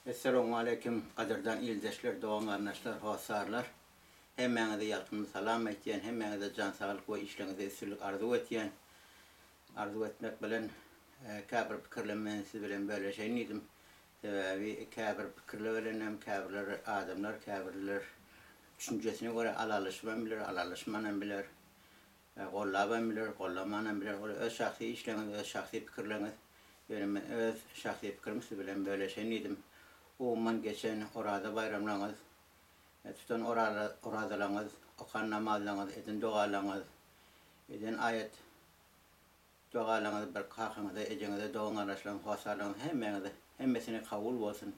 Esselamu aleyküm kadirdan ildeşler, doğan kardeşler, hosarlar. Hemmenize yalkın salam etiyen, hemmenize can sağlık ve işlerinize esirlik arzu etiyen. Arzu etmek bilen kabir fikirlenmenizi bilen böyle şey neydim. Sebebi kabir fikirlerim, kabirler adamlar, kabirler düşüncesine göre alalışman bilir, alalışmanan bilir. Kollaban bilir, kollamanan bilir. Öz şahsi işleriniz, öz şahsi fikirleriniz. Benim öz şahsi fikrimizi bilen böyle şey neydim. Umman geçen orada bayramlarınız, tutan oradalarınız, okan namazlarınız, edin dualarınız, edin ayet dualarınız bir kalkınızda, edinize doğun araçlarınız, hosarlarınız hemmesini kabul olsun,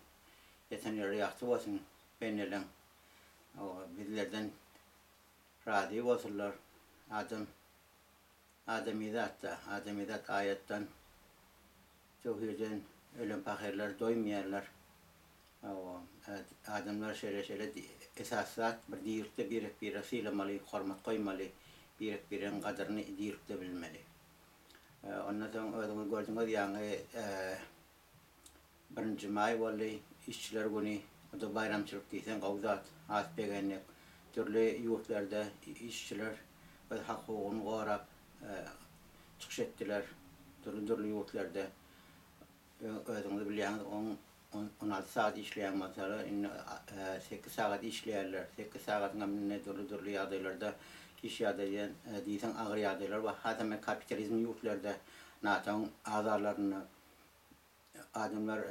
yetenleri yaktı olsun, benlerden, bizlerden razı olsunlar. Ademizat ayetten, tevhidin ölüm pakirler doymayarlar. Adamlar şöyle esasat bir diyirte bir silamalı, hormat koymalı, birin kadarını diyirte bilmeli. Ondan sonra ödümü gördüğünüz yani 1. May vallahi işçiler günü, o da bayramçılık diysen kavzat, asbegenlik, türlü yurtlarda işçiler ve hakukunu korap çıkış ettiler, türlü yurtlarda ödümü bilen 16 saat işleyen mesela 8 saat işleyerler. 8 saatin amine dolu yağdaylarda iş yağdayan diysen ağır yağdaylar var. Hatta kapitalizm yurtlarda natan azarlarını adamlar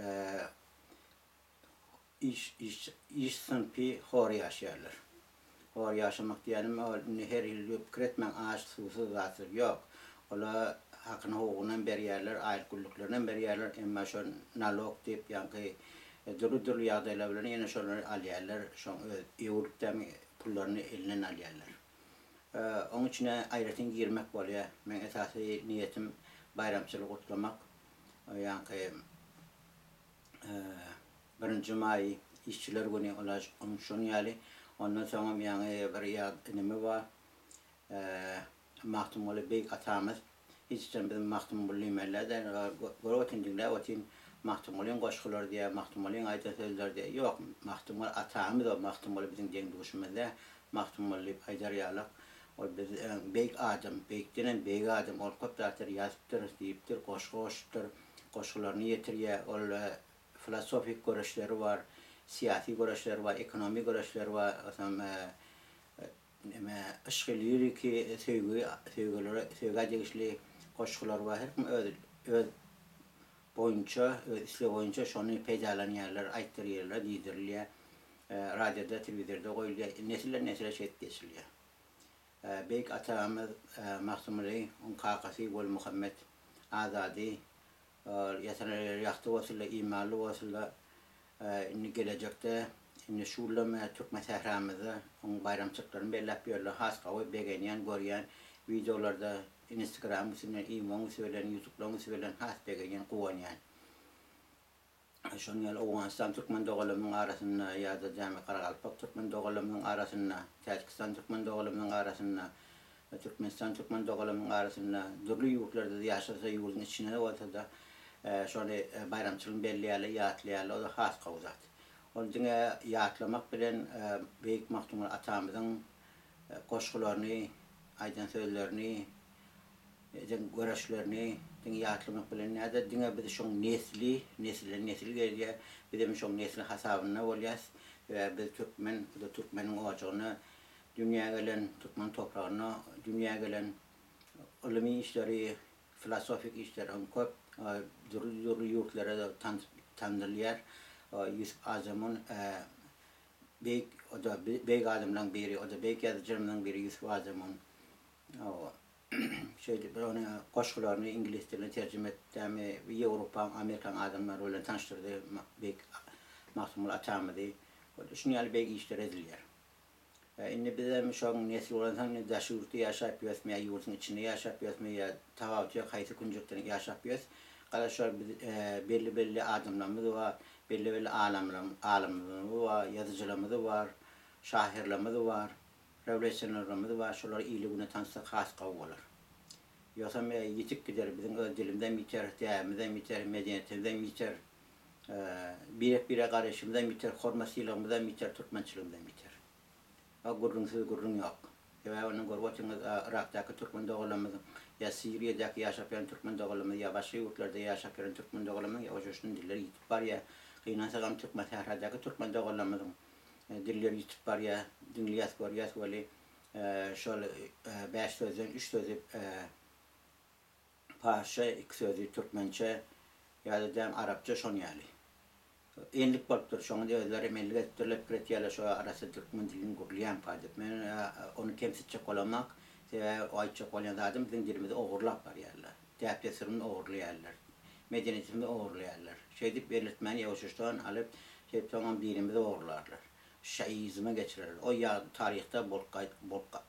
iş sınıfı hor yaşarlar. Hor yaşamak diyelim her yıl kretmen ağaç susuz zatır yok. Ola hakkını hukukundan beri yerler, ayet kulluklarından beri yerler, ama şu nalog deyip yankı duru yağdaylarını yine şunları alıyarlar, şu Evropa'dan pullarını elinden alıyarlar. Onun için ayrıca girmek oluyor. Ben esası niyetim bayramçılık kutlamak. Yankı 1. May işçiler günü olacak, onun şunu yali. Ondan sonra yani bir yardımı var. Mahtumolu beyk atamız. Hiç bizim mahtumoluyum ellerde. Görotin dinle, otin mahtumoluyum koşkular diye, mahtumoluyum ayda sözler diye. Yok, mahtumol atamız o mahtumolu bizim den düşmede. Mahtumoluyum aydar yalak. O biz beyk adam, beyk denen beyk adam. O koptatır, yazıptır, deyiptir, koşkular, koşkularını yetiriyor. O filosofik görüşleri var, siyasi görüşleri var, ekonomik görüşleri var. Işgılıyor ki sevgi geçişli koşullar var. Öz boyunca, isle boyunca şunu peydalanıyorlar, ayıttırıyorlar, diydirliyor. Radyoda, televizyonda koyuluyor. Nesiller şey geçiliyor. Beyk atamız Mahsumuli, onun kakası Gül Muhammed Azadi, yetenekleri yaktı olsunlar, imanlı olsunlar. Gelecekte şuurlama Türkmen sehramızda onun bayramçılıklarını belli yapıyorlar. Has kavga beğenen, görüyen videolarda Instagram üstünden, İmam üstünden, YouTube'dan üstünden has beğenen, kuvanyan. Şunu Afganistan Türkmen doğulunun arasında ya da Cami Karakalpak Türkmen doğulunun arasında, Tacikistan Türkmen doğulunun arasında, Türkmenistan Türkmen doğulunun arasında, türlü yurtlarda yaşasa yurdun içine olsa da şöyle bayramçılığın belli yerli, yatlı yerli, o da has kavzat. Onun için yatlamak bilen Büyük Mahtumul atamızın koşkularını, aydan sözlerini, görüşlerini yatlamak bilen ne de dinle bir şun nesil geliyor, bir de şun nesil hasabına oluyoruz ve biz Türkmen'in ocağına, dünya gelen Türkmen toprağına, dünya gelen ulumi işleri, filosofik işleri köp duru yurtlara da tanrılar. Yusuf Azam'ın beyk adamdan biri, o da beyk yazıcımdan biri Yusuf Azam'ın onu koşkularını İngiliz diline tercüme ettiğimi ve Avrupa, Amerikan adamlarıyla tanıştırdı beyk Mahsumul atamıdı. Şunu yani beyk işler ediliyor. Şimdi bizim şu an nesil olan daşı yurtta yaşayıp ya yurtun içinde yaşayıp ya tavavcıya kayıtı kuncuktan yaşayıp arkadaşlar belli adamlarımız var, belli alimlerimiz var, yazıcılarımız var, şairlerimiz var, revlesyonlarımız var. Şunlar iyiliğine tanıştık has kavgalar. Yoksa yitik gider bizim öz dilimden biter, değerimizden biter, medeniyetimizden biter. bire karışımdan biter, hormasıyla biter, Türkmençiliğinden biter. O gurrunsuz gurrun yok. Ve onun gorbaçını Irak'taki Türkmen doğulamızın, ya Suriye'deki yaşayan Türkmen doğulamızın, ya başka yurtlarda yaşayan Türkmen doğulamızın, ya o coşun dilleri yitip var ya, kıynansa Türkmen Sahradaki Türkmen doğulamızın dilleri yitip var ya, dinliyat görüyat böyle, şöyle 5 sözün, 3 sözü Farsça, 2 sözü Türkmençe, ya da dem Arapça şon yani. Enlik bolupdur. Şoňa da özleri emellik etdirlep kiretýärler şu arasy türkmen dilini gurlayan paýdyp. Men onu kemsitjek bolamak we aýtjak bolan adam biziň dilimizi ogurlap barýarlar. Täpdesirini ogurlaýarlar. Medeniýetimizi ogurlaýarlar. Şeýdip belirtmeni ýaşuşdan alyp şeýpden dilimizi ogurlarlar. Şaizme geçirirler. O ya tarihte bol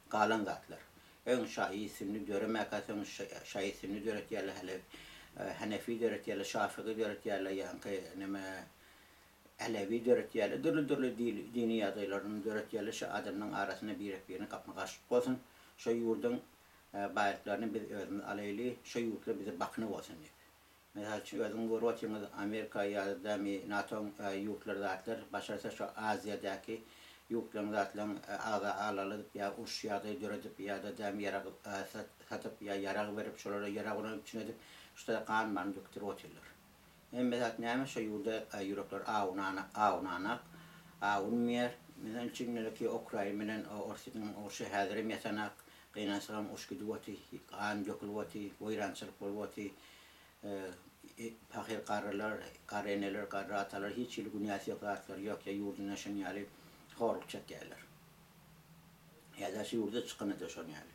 galan zatlar. Öň şaizini göremek asan şaizini göretýärler hele Hanefi göretýärler, Şafii göretýärler, ýa-ni näme Alevi döretýärler, dürli dini ýagdaýlaryny döretýärler, şu adamyň arasyna birini kapma gaşyp bolsun, şu ýurdun baýatlaryny biz özümiz alayly, şu ýurtlar bize bakny bolsun diýip. Mesal üçin özüň görýärsiňiz Amerika ýa-da NATO ýurtlar zatlar, başarsa şu Aziýadaky ýurtlar zatlaryň alalyp ýa uş ýagdaý döredip ýa-da däm ýarag satyp ýa ýarag berip şolara ýaragyny üçinedip şuda kan man döktürip oturlar. Mesela näme şu ýurda ýürekler awunmaýar. Mesel üçin Ukraina bilen orşy häzir mesanak gynansalam uşgydywaty, kan jökülwaty, boýrançylyk bolwaty, pahir garrylar, gareneler, garratalar hiç il günäsi ýoklar ýok ýa ýurdun şeň ýaly horluk çekýärler. Ýa-da şu ýurda çykyny da şoň ýaly.